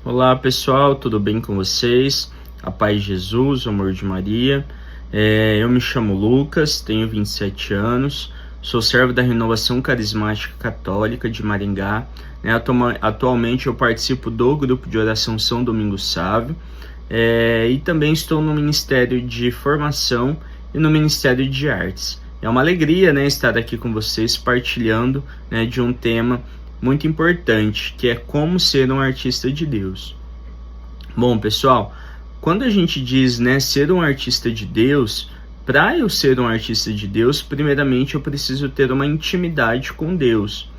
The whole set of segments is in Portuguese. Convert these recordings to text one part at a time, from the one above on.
Olá pessoal, tudo bem com vocês? A paz de Jesus, o amor de Maria. Eu me chamo Lucas, tenho 27 anos, sou servo da Renovação Carismática Católica de Maringá. Atualmente eu participo do grupo de oração São Domingos Sávio e também estou no Ministério de Formação e no Ministério de Artes. É uma alegria, estar aqui com vocês partilhando, de um tema muito importante, que é como ser um artista de Deus. Bom, pessoal, quando a gente diz, ser um artista de Deus, para eu ser um artista de Deus, primeiramente eu preciso ter uma intimidade com Deus,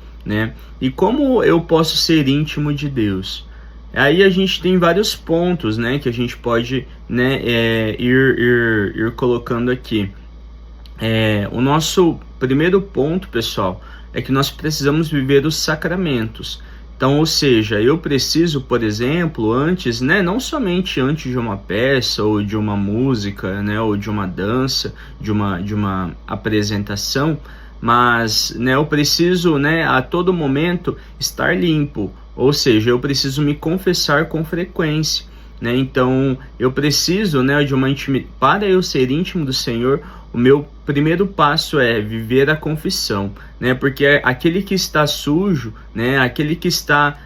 E como eu posso ser íntimo de Deus? Aí a gente tem vários pontos, que a gente pode, ir colocando aqui. O nosso primeiro ponto, pessoal, é que nós precisamos viver os sacramentos. Então, ou seja, eu preciso, por exemplo, antes, não somente antes de uma peça ou de uma música, ou de uma dança, de uma apresentação, mas, eu preciso, a todo momento estar limpo. Ou seja, eu preciso me confessar com frequência. Então, eu preciso, de uma intimidade. Para eu ser íntimo do Senhor, o meu primeiro passo é viver a confissão, Porque aquele que está sujo, aquele que está,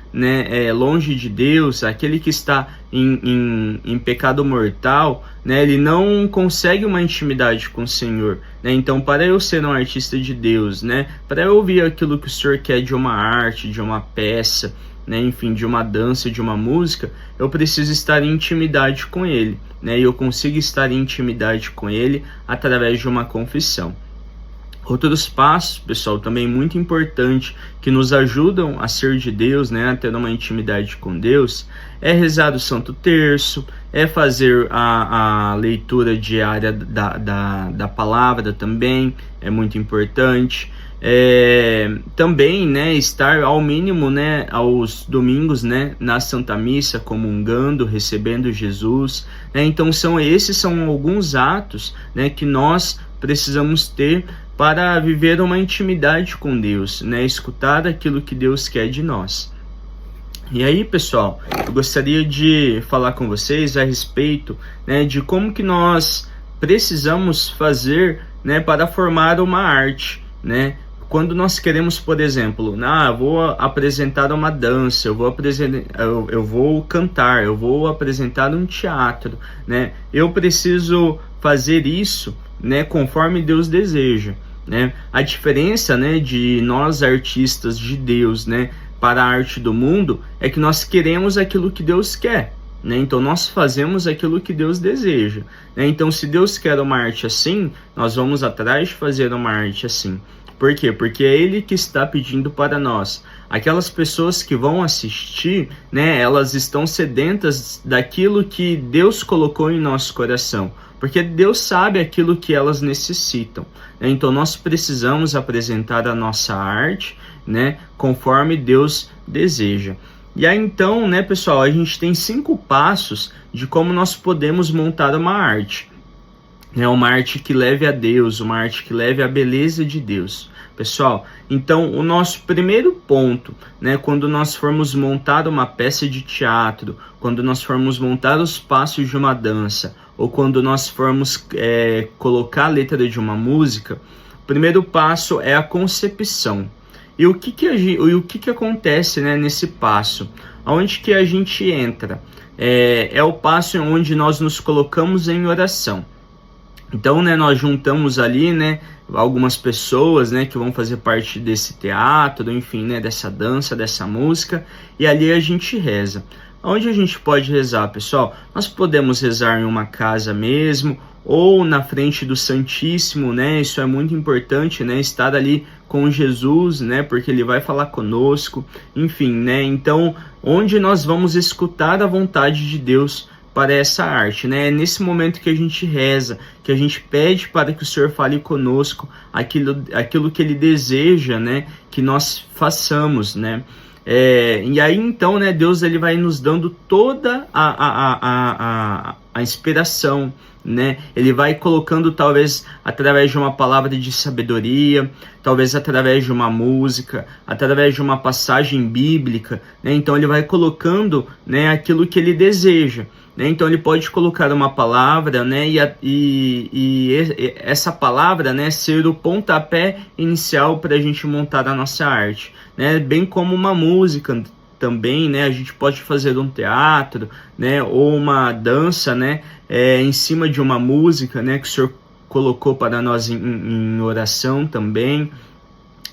longe de Deus, aquele que está em pecado mortal, ele não consegue uma intimidade com o Senhor, Então, para eu ser um artista de Deus, para eu ouvir aquilo que o Senhor quer de uma arte, de uma peça, enfim, de uma dança, de uma música, eu preciso estar em intimidade com Ele, E eu consigo estar em intimidade com Ele através de uma confissão. Outros passos, pessoal, também muito importante, que nos ajudam a ser de Deus, a ter uma intimidade com Deus, é rezar o Santo Terço, é fazer a leitura diária da palavra também, é muito importante. Também, estar ao mínimo, aos domingos, na Santa Missa, comungando, recebendo Jesus, Então esses são alguns atos, que nós precisamos ter para viver uma intimidade com Deus, escutar aquilo que Deus quer de nós. E aí, pessoal, eu gostaria de falar com vocês a respeito, de como que nós precisamos fazer, para formar uma arte, Quando nós queremos, por exemplo, eu vou apresentar uma dança, eu vou cantar, eu vou apresentar um teatro, Eu preciso fazer isso, conforme Deus deseja, A diferença, de nós artistas de Deus, para a arte do mundo, é que nós queremos aquilo que Deus quer, Então nós fazemos aquilo que Deus deseja, Então se Deus quer uma arte assim, nós vamos atrás de fazer uma arte assim. Por quê? Porque é Ele que está pedindo para nós. Aquelas pessoas que vão assistir, elas estão sedentas daquilo que Deus colocou em nosso coração. Porque Deus sabe aquilo que elas necessitam. Então nós precisamos apresentar a nossa arte, conforme Deus deseja. E aí então, pessoal, a gente tem 5 passos de como nós podemos montar uma arte. Uma arte que leve a Deus, uma arte que leve a beleza de Deus. Pessoal, então o nosso primeiro ponto, quando nós formos montar uma peça de teatro, quando nós formos montar os passos de uma dança, ou quando nós formos colocar a letra de uma música, o primeiro passo é a concepção. E o que acontece, nesse passo? Aonde que a gente entra? É o passo onde nós nos colocamos em oração. Então, nós juntamos ali, algumas pessoas, que vão fazer parte desse teatro, enfim, dessa dança, dessa música, e ali a gente reza. Onde a gente pode rezar, pessoal? Nós podemos rezar em uma casa mesmo, ou na frente do Santíssimo, Isso é muito importante, estar ali com Jesus, porque Ele vai falar conosco, enfim, Então, onde nós vamos escutar a vontade de Deus para essa arte, É nesse momento que a gente reza, que a gente pede para que o Senhor fale conosco aquilo que Ele deseja, que nós façamos, E aí então, Deus ele vai nos dando toda a a inspiração, né? Ele vai colocando talvez através de uma palavra de sabedoria, talvez através de uma música, através de uma passagem bíblica, né? Então ele vai colocando, né, aquilo que ele deseja, né? Então ele pode colocar uma palavra, né, e essa palavra, né, ser o pontapé inicial para a gente montar a nossa arte, né? Bem como uma música também, né, a gente pode fazer um teatro, né, ou uma dança, né, em cima de uma música, né, que o Senhor colocou para nós em oração também,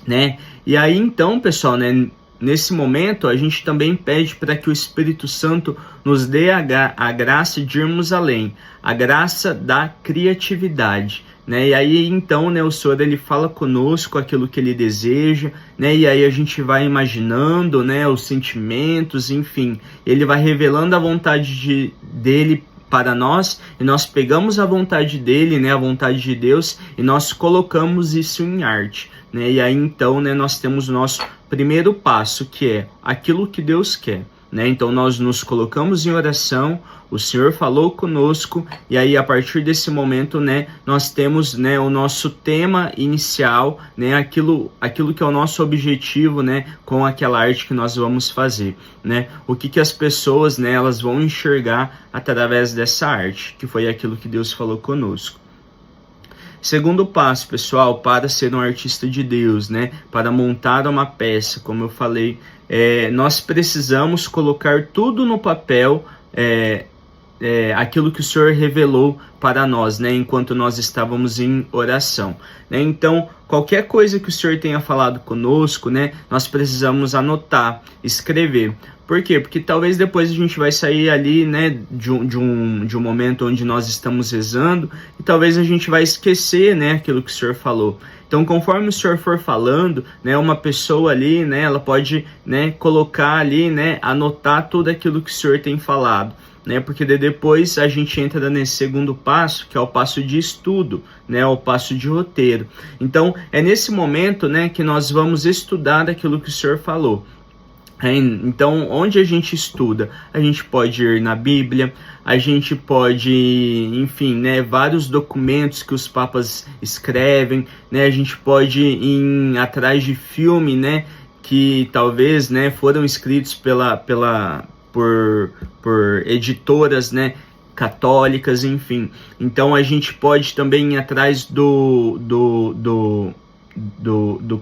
né. E aí então, pessoal, né, nesse momento a gente também pede para que o Espírito Santo nos dê a graça de irmos além, a graça da criatividade, né? E aí então, né, o Senhor ele fala conosco aquilo que ele deseja, né? E aí a gente vai imaginando, né, os sentimentos, enfim, ele vai revelando a vontade dele para nós, e nós pegamos a vontade dele, né, a vontade de Deus, e nós colocamos isso em arte, né? E aí então, né, nós temos o nosso primeiro passo, que é aquilo que Deus quer, né? Então nós nos colocamos em oração, o Senhor falou conosco, e aí a partir desse momento, né, nós temos, né, o nosso tema inicial, né, aquilo que é o nosso objetivo, né, com aquela arte que nós vamos fazer, né? O que as pessoas, né, elas vão enxergar através dessa arte, que foi aquilo que Deus falou conosco. Segundo passo, pessoal, para ser um artista de Deus, né, para montar uma peça, como eu falei, nós precisamos colocar tudo no papel, aquilo que o Senhor revelou para nós, né, enquanto nós estávamos em oração, né? Então, qualquer coisa que o Senhor tenha falado conosco, né, nós precisamos anotar, escrever. Por quê? Porque talvez depois a gente vai sair ali, né, de um momento onde nós estamos rezando, e talvez a gente vai esquecer, né, aquilo que o Senhor falou. Então, conforme o Senhor for falando, né, uma pessoa ali, né, ela pode, né, colocar ali, né, anotar tudo aquilo que o Senhor tem falado, né, porque depois a gente entra nesse segundo passo, que é o passo de estudo, né, o passo de roteiro. Então, é nesse momento, né, que nós vamos estudar aquilo que o Senhor falou. Então, onde a gente estuda? A gente pode ir na Bíblia, a gente pode, enfim, né, vários documentos que os papas escrevem, né, a gente pode ir atrás de filme, né, que talvez, né, foram escritos por editoras, né, católicas, enfim. Então, a gente pode também ir atrás do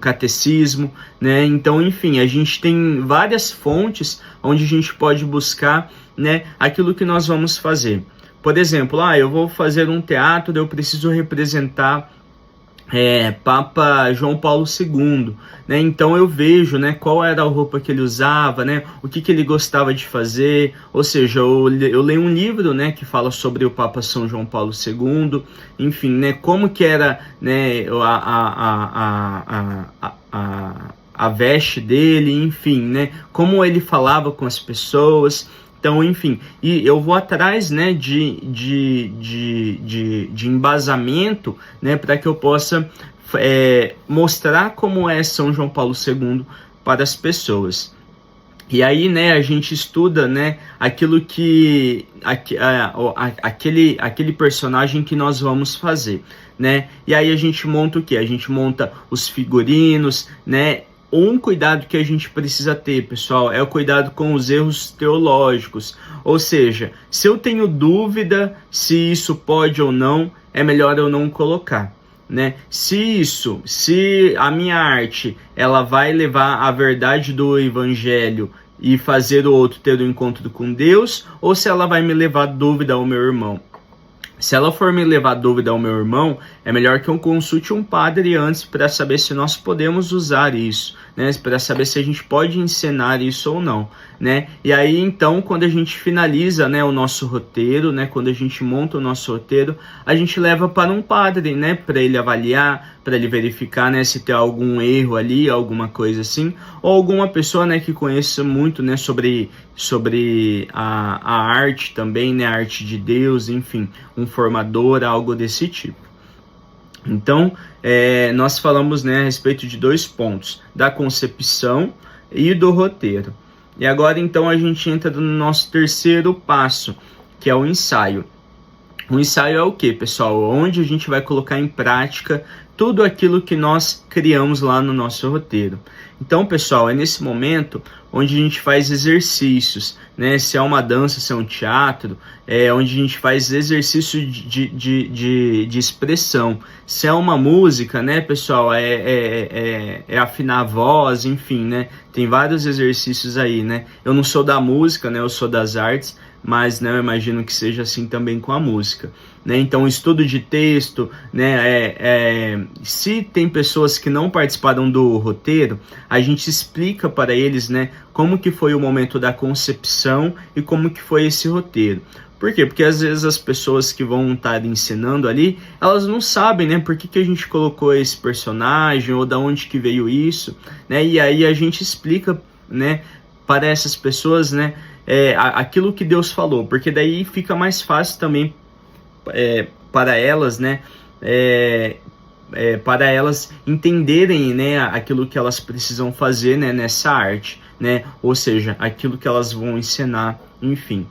catecismo, né? Então, enfim, a gente tem várias fontes onde a gente pode buscar, né, aquilo que nós vamos fazer. Por exemplo, eu vou fazer um teatro, eu preciso representar Papa João Paulo II, né? Então eu vejo, né, qual era a roupa que ele usava, né, o que ele gostava de fazer, ou seja, eu leio um livro, né, que fala sobre o Papa São João Paulo II, enfim, né, como que era, né, a veste dele, enfim, né, como ele falava com as pessoas. Então, enfim, e eu vou atrás, né, de embasamento, né, para que eu possa mostrar como é São João Paulo II para as pessoas. E aí, né, a gente estuda, né, aquilo que aquele personagem que nós vamos fazer, né? E aí a gente monta o quê? A gente monta os figurinos, né? Um cuidado que a gente precisa ter, pessoal, é o cuidado com os erros teológicos. Ou seja, se eu tenho dúvida se isso pode ou não, é melhor eu não colocar, né? Se a minha arte ela vai levar a verdade do evangelho e fazer o outro ter um encontro com Deus, ou se ela vai me levar dúvida ao meu irmão. Se ela for me levar dúvida ao meu irmão, é melhor que eu consulte um padre antes para saber se nós podemos usar isso, né? Para saber se a gente pode encenar isso ou não, né? E aí, então, quando a gente finaliza, né, o nosso roteiro, né, quando a gente monta o nosso roteiro, a gente leva para um padre, né, para ele avaliar, para ele verificar, né, se tem algum erro ali, alguma coisa assim, ou alguma pessoa, né, que conheça muito, né, sobre a arte também, né, a arte de Deus, enfim, um formador, algo desse tipo. Então, nós falamos, né, a respeito de 2 pontos, da concepção e do roteiro. E agora, então, a gente entra no nosso terceiro passo, que é o ensaio. O ensaio é o que, pessoal? Onde a gente vai colocar em prática tudo aquilo que nós criamos lá no nosso roteiro. Então, pessoal, é nesse momento onde a gente faz exercícios, né? Se é uma dança, se é um teatro, é onde a gente faz exercício de expressão. Se é uma música, né, pessoal, é afinar a voz, enfim, né? Tem vários exercícios aí, né? Eu não sou da música, né? Eu sou das artes, mas, né, eu imagino que seja assim também com a música, né? Então, estudo de texto, né, se tem pessoas que não participaram do roteiro, a gente explica para eles, né, como que foi o momento da concepção e como que foi esse roteiro. Por quê? Porque às vezes as pessoas que vão estar ensinando ali, elas não sabem, né, por que a gente colocou esse personagem ou da onde que veio isso, né? E aí a gente explica, né, para essas pessoas, né, aquilo que Deus falou, porque daí fica mais fácil também para elas, né, para elas entenderem, né, aquilo que elas precisam fazer, né, nessa arte, né, ou seja, aquilo que elas vão ensinar, enfim.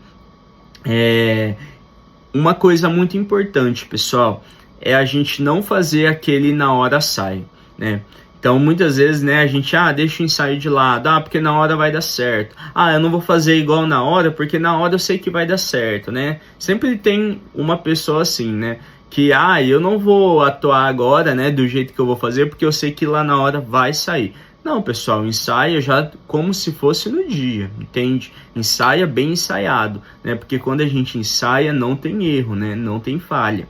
Uma coisa muito importante, pessoal, é a gente não fazer aquele na hora sai, né? Então, muitas vezes, né, a gente, deixa o ensaio de lado, porque na hora vai dar certo. Eu não vou fazer igual na hora, porque na hora eu sei que vai dar certo, né? Sempre tem uma pessoa assim, né, que, eu não vou atuar agora, né, do jeito que eu vou fazer, porque eu sei que lá na hora vai sair. Não, pessoal, ensaia já como se fosse no dia, entende? Ensaia bem ensaiado, né? Porque quando a gente ensaia, não tem erro, né? Não tem falha.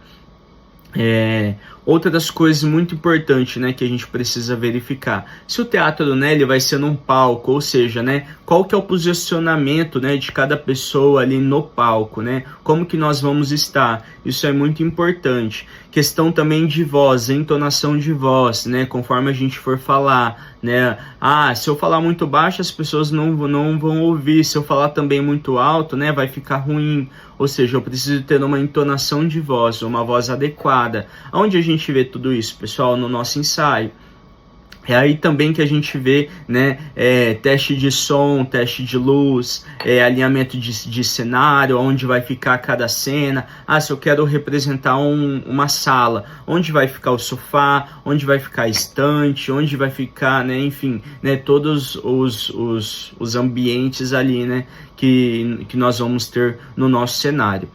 Outra das coisas muito importantes, né, que a gente precisa verificar, se o teatro, né, ele vai ser num palco, ou seja, né, qual que é o posicionamento, né, de cada pessoa ali no palco, né, como que nós vamos estar, isso é muito importante. Questão também de voz, entonação de voz, né, conforme a gente for falar, né, se eu falar muito baixo as pessoas não vão ouvir, se eu falar também muito alto, né, vai ficar ruim, ou seja, eu preciso ter uma entonação de voz, uma voz adequada. Onde a gente vê tudo isso, pessoal? No nosso ensaio. É aí também que a gente vê, né, teste de som, teste de luz, alinhamento de cenário, onde vai ficar cada cena. Se eu quero representar uma sala, onde vai ficar o sofá, onde vai ficar a estante, onde vai ficar, né, enfim, né, todos os ambientes ali, né, que nós vamos ter no nosso cenário.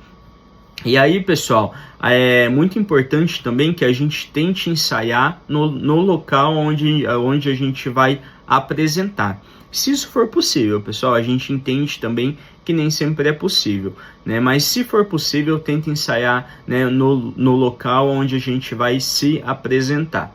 E aí, pessoal, é muito importante também que a gente tente ensaiar no local onde a gente vai apresentar. Se isso for possível, pessoal, a gente entende também que nem sempre é possível, né? Mas se for possível, tente ensaiar, né, no local onde a gente vai se apresentar.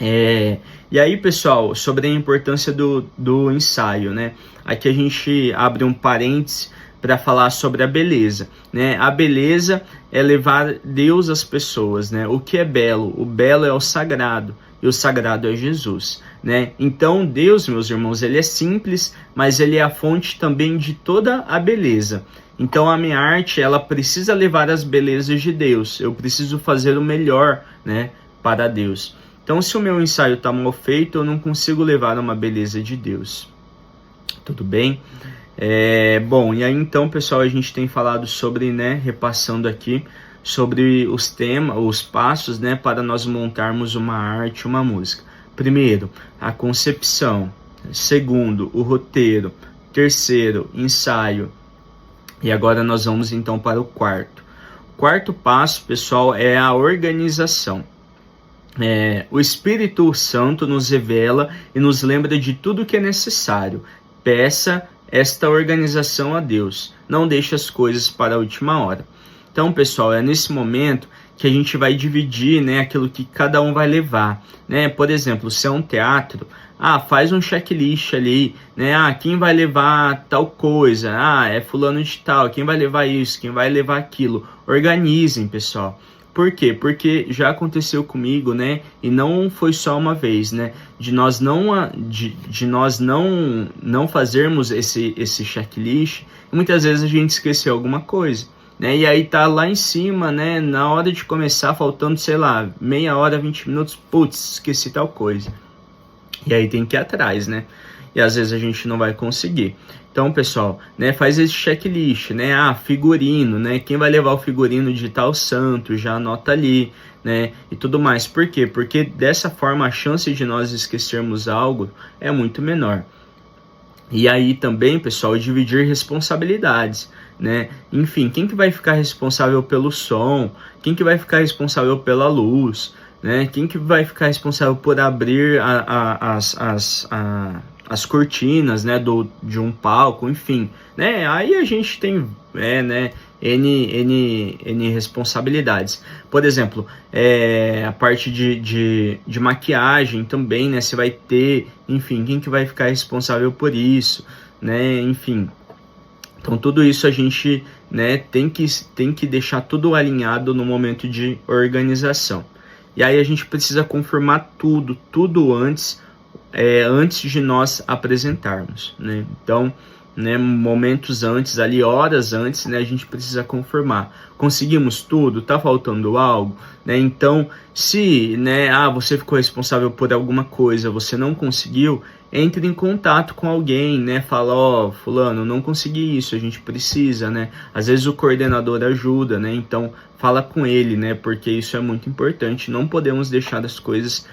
E aí, pessoal, sobre a importância do ensaio, né? Aqui a gente abre um parênteses para falar sobre a beleza, né? A beleza é levar Deus às pessoas, né? O que é belo? O belo é o sagrado, e o sagrado é Jesus, né? Então, Deus, meus irmãos, ele é simples, mas ele é a fonte também de toda a beleza. Então, a minha arte, ela precisa levar as belezas de Deus. Eu preciso fazer o melhor, né, para Deus. Então, se o meu ensaio está mal feito, eu não consigo levar uma beleza de Deus. Tudo bem? Bom, e aí então, pessoal, a gente tem falado sobre, né, repassando aqui, sobre os temas, os passos, né, para nós montarmos uma arte, uma música. Primeiro, a concepção. Segundo, o roteiro. Terceiro, ensaio. E agora nós vamos então para o quarto. O quarto passo, pessoal, é a organização. O Espírito Santo nos revela e nos lembra de tudo que é necessário. Peça esta organização a Deus. Não deixe as coisas para a última hora. Então, pessoal, é nesse momento que a gente vai dividir, né, aquilo que cada um vai levar, né? Por exemplo, se é um teatro, faz um checklist ali, né? Quem vai levar tal coisa? É fulano de tal. Quem vai levar isso? Quem vai levar aquilo? Organizem, pessoal. Por quê? Porque já aconteceu comigo, né? E não foi só uma vez, né? De nós não fazermos esse checklist. Muitas vezes a gente esqueceu alguma coisa, né? E aí tá lá em cima, né? Na hora de começar, faltando, sei lá, meia hora, 20 minutos. Putz, esqueci tal coisa. E aí tem que ir atrás, né? E às vezes a gente não vai conseguir. Então, pessoal, né, faz esse checklist, né? Figurino, né? Quem vai levar o figurino de tal santo, já anota ali, né? E tudo mais. Por quê? Porque dessa forma a chance de nós esquecermos algo é muito menor. E aí também, pessoal, dividir responsabilidades, né? Enfim, quem que vai ficar responsável pelo som? Quem que vai ficar responsável pela luz? Né? Quem que vai ficar responsável por abrir as cortinas, né, de um palco, enfim, né? Aí a gente tem, né, N responsabilidades. Por exemplo, a parte de maquiagem também, né? Você vai ter, enfim, quem que vai ficar responsável por isso, né? Enfim. Então tudo isso a gente, né, tem que deixar tudo alinhado no momento de organização. E aí a gente precisa confirmar tudo antes de nós apresentarmos, né? Então, né, momentos antes, ali horas antes, né, a gente precisa confirmar. Conseguimos tudo? Tá faltando algo? Né? Então, se, né, você ficou responsável por alguma coisa, você não conseguiu, entre em contato com alguém, né? Fala, fulano, não consegui isso, a gente precisa, né? Às vezes o coordenador ajuda, né? Então, fala com ele, né? Porque isso é muito importante. Não podemos deixar as coisas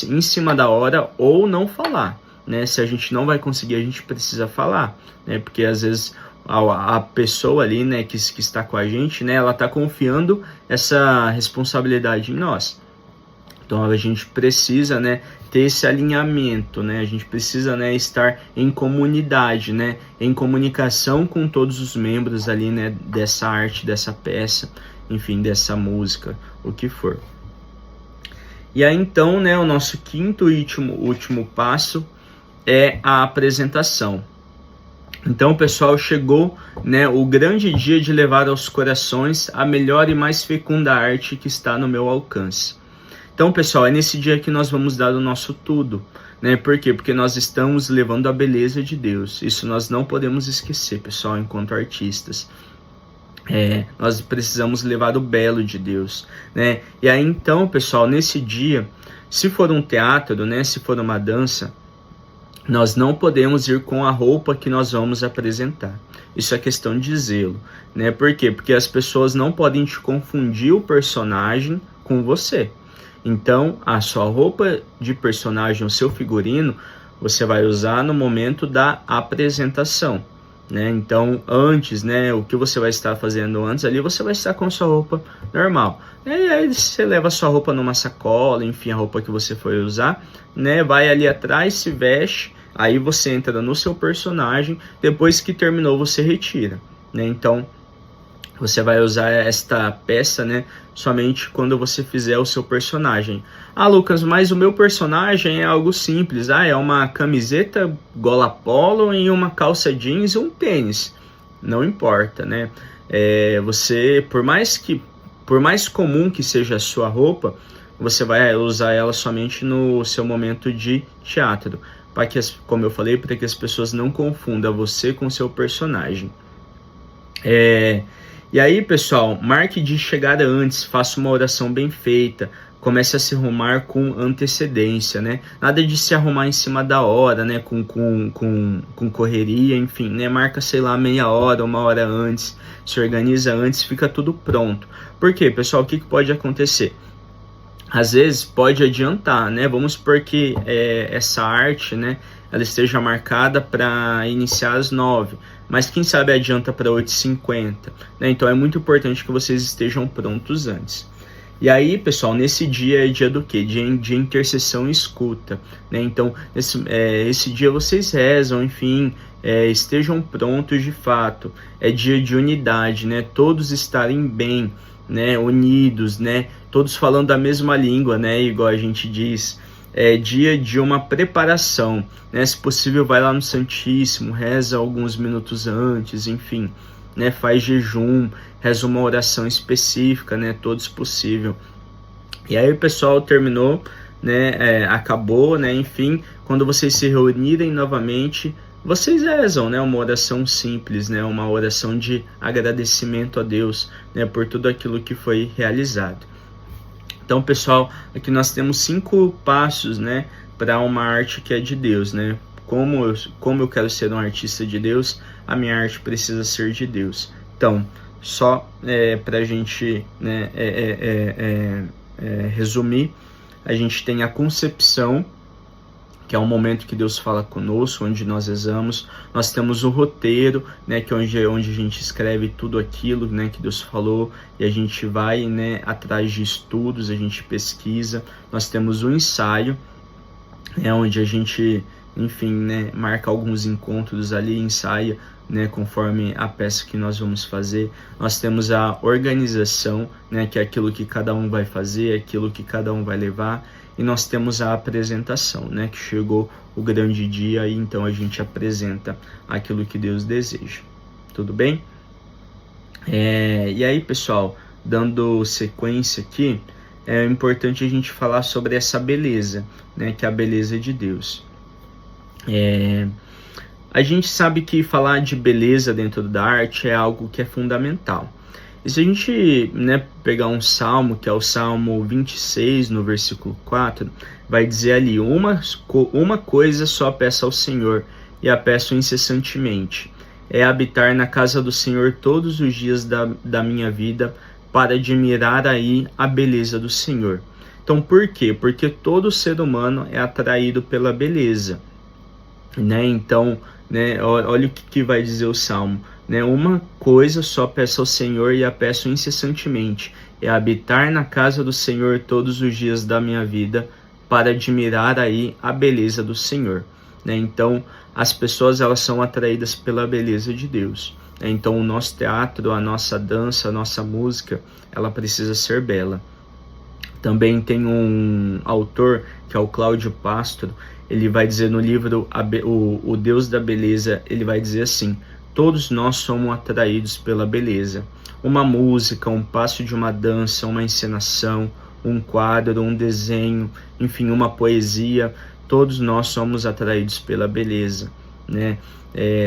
em cima da hora ou não falar, né? Se a gente não vai conseguir, a gente precisa falar, né? Porque às vezes a pessoa ali, né, que está com a gente, né, ela está confiando essa responsabilidade em nós. Então a gente precisa, né, ter esse alinhamento, né? A gente precisa, né, estar em comunidade, né, em comunicação com todos os membros ali, né, dessa arte, dessa peça, enfim, dessa música, o que for. E aí então, né, o nosso quinto e último passo é a apresentação. Então, pessoal, chegou, né, o grande dia de levar aos corações a melhor e mais fecunda arte que está no meu alcance. Então, pessoal, é nesse dia que nós vamos dar o nosso tudo, né? Por quê? Porque nós estamos levando a beleza de Deus. Isso nós não podemos esquecer, pessoal, enquanto artistas. Nós precisamos levar o belo de Deus, né? E aí então, pessoal, nesse dia, se for um teatro, né, se for uma dança, nós não podemos ir com a roupa que nós vamos apresentar. Isso é questão de zelo, né? Por quê? Porque as pessoas não podem te confundir o personagem com você. Então, a sua roupa de personagem, o seu figurino, você vai usar no momento da apresentação, né? Então, antes, né, o que você vai estar fazendo antes ali, você vai estar com sua roupa normal. E aí você leva a sua roupa numa sacola, enfim, a roupa que você foi usar, né? Vai ali atrás, se veste, aí você entra no seu personagem, depois que terminou você retira, né? Então, você vai usar esta peça, né, somente quando você fizer o seu personagem. Lucas, mas o meu personagem é algo simples. É uma camiseta gola polo e uma calça jeans e um tênis. Não importa, né? Você, por mais comum que seja a sua roupa, você vai usar ela somente no seu momento de teatro. Para que, como eu falei, para que as pessoas não confundam você com o seu personagem. E aí, pessoal, marque de chegada antes, faça uma oração bem feita, comece a se arrumar com antecedência, né? Nada de se arrumar em cima da hora, né? Com correria, enfim, né? Marca, sei lá, meia hora, uma hora antes, se organiza antes, fica tudo pronto. Por quê, pessoal? O que pode acontecer? Às vezes pode adiantar, né? Vamos supor que essa arte, né, ela esteja marcada para iniciar às 9, mas quem sabe adianta para 8h50, né? Então é muito importante que vocês estejam prontos antes. E aí, pessoal, nesse dia é dia do quê? Dia de intercessão e escuta, né? Então, esse dia vocês rezam, enfim, estejam prontos de fato. É dia de unidade, né? Todos estarem bem, né? Unidos, né? Todos falando a mesma língua, né? Igual a gente diz. É dia de uma preparação, né? Se possível, vai lá no Santíssimo, reza alguns minutos antes, enfim, né? Faz jejum, reza uma oração específica, né? Todos possível. E aí o pessoal terminou, né? Acabou, né? Enfim, quando vocês se reunirem novamente, vocês rezam, né? Uma oração simples, né? Uma oração de agradecimento a Deus, né? Por tudo aquilo que foi realizado. Então, pessoal, aqui nós temos 5 passos, né, para uma arte que é de Deus, né? como eu quero ser um artista de Deus, a minha arte precisa ser de Deus. Então, só para a gente, né, resumir, a gente tem a concepção, que é um momento que Deus fala conosco, onde nós rezamos. Nós temos o roteiro, né, que é onde a gente escreve tudo aquilo, né, que Deus falou, e a gente vai, né, atrás de estudos, a gente pesquisa. Nós temos o ensaio, onde a gente, enfim, né, marca alguns encontros ali, ensaia, né, conforme a peça que nós vamos fazer. Nós temos a organização, né, que é aquilo que cada um vai fazer, aquilo que cada um vai levar. E nós temos a apresentação, né, que chegou o grande dia e então a gente apresenta aquilo que Deus deseja. Tudo bem? E aí, pessoal, dando sequência aqui, é importante a gente falar sobre essa beleza, né, que é a beleza de Deus. A gente sabe que falar de beleza dentro da arte é algo que é fundamental. E se a gente, né, pegar um salmo, que é o Salmo 26, no versículo 4, vai dizer ali: uma coisa só peço ao Senhor, e a peço incessantemente, é habitar na casa do Senhor todos os dias da minha vida, para admirar aí a beleza do Senhor. Então, por quê? Porque todo ser humano é atraído pela beleza, né? Então, né, olha o que vai dizer o Salmo. Né, uma coisa só peço ao Senhor, e a peço incessantemente, é habitar na casa do Senhor todos os dias da minha vida, para admirar aí a beleza do Senhor. Né? Então, as pessoas, elas são atraídas pela beleza de Deus. Né? Então, o nosso teatro, a nossa dança, a nossa música, ela precisa ser bela. Também tem um autor, que é o Cláudio Pastro, ele vai dizer no livro O Deus da Beleza, ele vai dizer assim: todos nós somos atraídos pela beleza. Uma música, um passo de uma dança, uma encenação, um quadro, um desenho, enfim, uma poesia, todos nós somos atraídos pela beleza, né?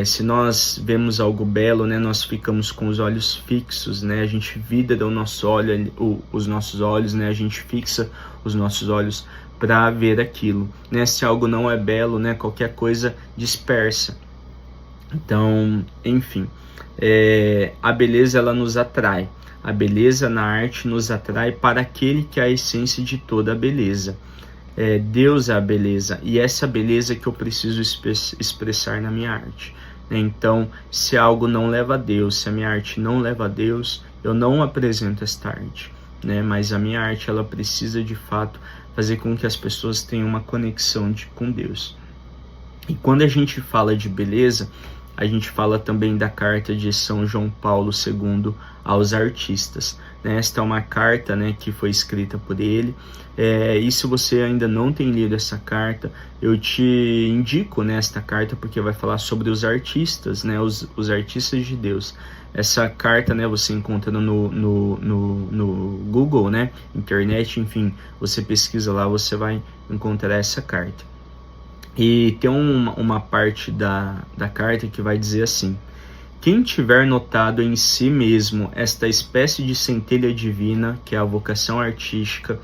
Se nós vemos algo belo, né, nós ficamos com os olhos fixos, né? A gente vidra o nosso olho, os nossos olhos, né? A gente fixa os nossos olhos para ver aquilo, né? Se algo não é belo, né, qualquer coisa dispersa. Então, enfim, a beleza, ela nos atrai. A beleza na arte nos atrai para aquele que é a essência de toda a beleza. Deus é a beleza, e essa beleza que eu preciso expressar na minha arte. Então, se algo não leva a Deus, se a minha arte não leva a Deus, eu não apresento esta arte, né? Mas a minha arte, ela precisa de fato fazer com que as pessoas tenham uma conexão com Deus. E quando a gente fala de beleza, a gente fala também da carta de São João Paulo II aos artistas. Esta é uma carta, né, que foi escrita por ele. E se você ainda não tem lido essa carta, eu te indico, né, esta carta, porque vai falar sobre os artistas, né, os artistas de Deus. Essa carta, né, você encontra no Google, né, internet, enfim, você pesquisa lá, você vai encontrar essa carta. E tem uma parte da carta que vai dizer assim: quem tiver notado em si mesmo esta espécie de centelha divina, que é a vocação artística,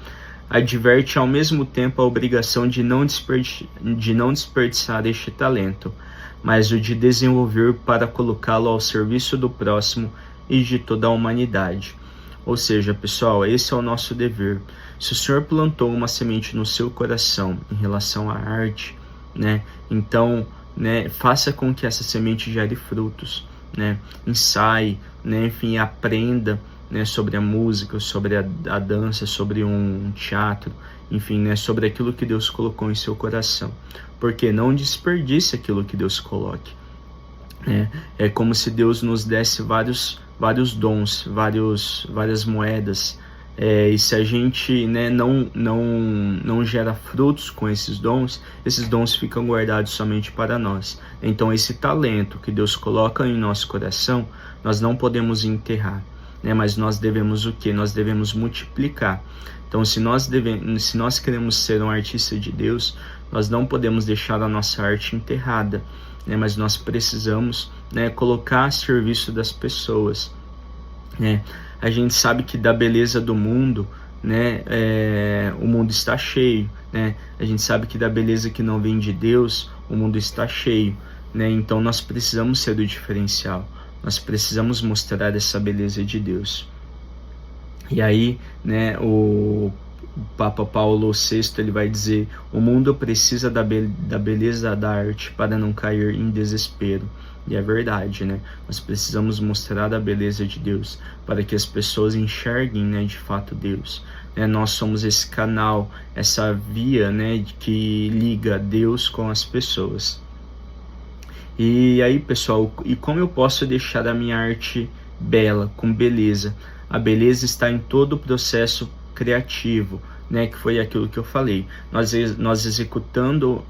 adverte ao mesmo tempo a obrigação de não desperdiçar este talento, mas o de desenvolver para colocá-lo ao serviço do próximo e de toda a humanidade. Ou seja, pessoal, esse é o nosso dever. Se o Senhor plantou uma semente no seu coração em relação à arte, né, então, né, faça com que essa semente gere frutos, né, ensaie, né, enfim, aprenda, né, sobre a música, sobre a dança, sobre um teatro, enfim, né, sobre aquilo que Deus colocou em seu coração, porque não desperdice aquilo que Deus coloque, né? É como se Deus nos desse vários dons, várias moedas, e se a gente, né, não gera frutos com esses dons ficam guardados somente para nós. Então esse talento que Deus coloca em nosso coração, nós não podemos enterrar, né, mas nós devemos o quê? Nós devemos multiplicar. Então se nós queremos ser um artista de Deus, nós não podemos deixar a nossa arte enterrada, né, mas nós precisamos, né, colocar a serviço das pessoas, né? A gente sabe que da beleza do mundo, né, o mundo está cheio, né? A gente sabe que da beleza que não vem de Deus, o mundo está cheio, né? Então nós precisamos ser o diferencial, nós precisamos mostrar essa beleza de Deus. E aí, né, o Papa Paulo VI, ele vai dizer: o mundo precisa da beleza da arte para não cair em desespero. E é verdade, né? Nós precisamos mostrar a beleza de Deus para que as pessoas enxerguem, né, de fato Deus. Nós somos esse canal, essa via, né, que liga Deus com as pessoas. E aí, pessoal, e como eu posso deixar a minha arte bela, com beleza? A beleza está em todo o processo criativo, né? Que foi aquilo que eu falei. Nós executando,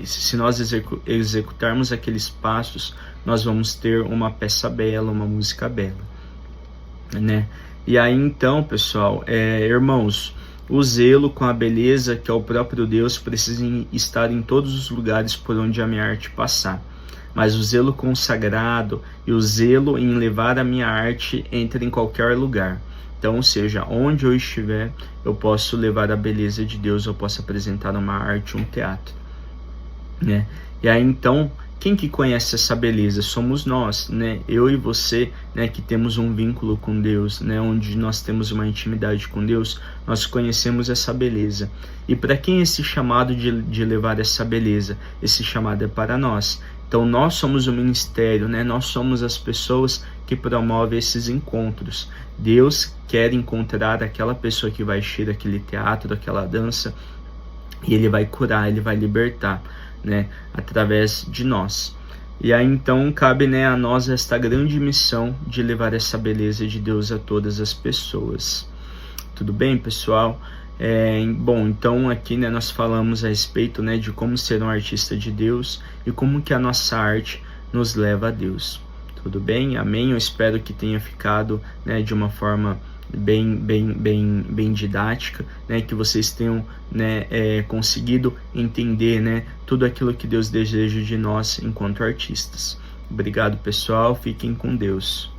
se nós executarmos aqueles passos, nós vamos ter uma peça bela, uma música bela, né? E aí então, pessoal, irmãos, o zelo com a beleza que é o próprio Deus precisa estar em todos os lugares por onde a minha arte passar. Mas o zelo consagrado e o zelo em levar a minha arte entra em qualquer lugar. Então, ou seja, onde eu estiver, eu posso levar a beleza de Deus, eu posso apresentar uma arte, um teatro, né? E aí então, quem que conhece essa beleza? Somos nós, né? Eu e você, né, que temos um vínculo com Deus, né, onde nós temos uma intimidade com Deus, nós conhecemos essa beleza. E para quem é esse chamado de levar essa beleza? Esse chamado é para nós. Então nós somos o ministério, né? Nós somos as pessoas que promovem esses encontros. Deus quer encontrar aquela pessoa que vai assistir aquele teatro, aquela dança, e Ele vai curar, Ele vai libertar, né? Através de nós. E aí então cabe, né, a nós esta grande missão de levar essa beleza de Deus a todas as pessoas. Tudo bem, pessoal? Bom, então aqui, né, nós falamos a respeito, né, de como ser um artista de Deus e como que a nossa arte nos leva a Deus. Tudo bem? Amém? Eu espero que tenha ficado, né, de uma forma bem didática, né, que vocês tenham, né, conseguido entender, né, tudo aquilo que Deus deseja de nós enquanto artistas. Obrigado, pessoal. Fiquem com Deus.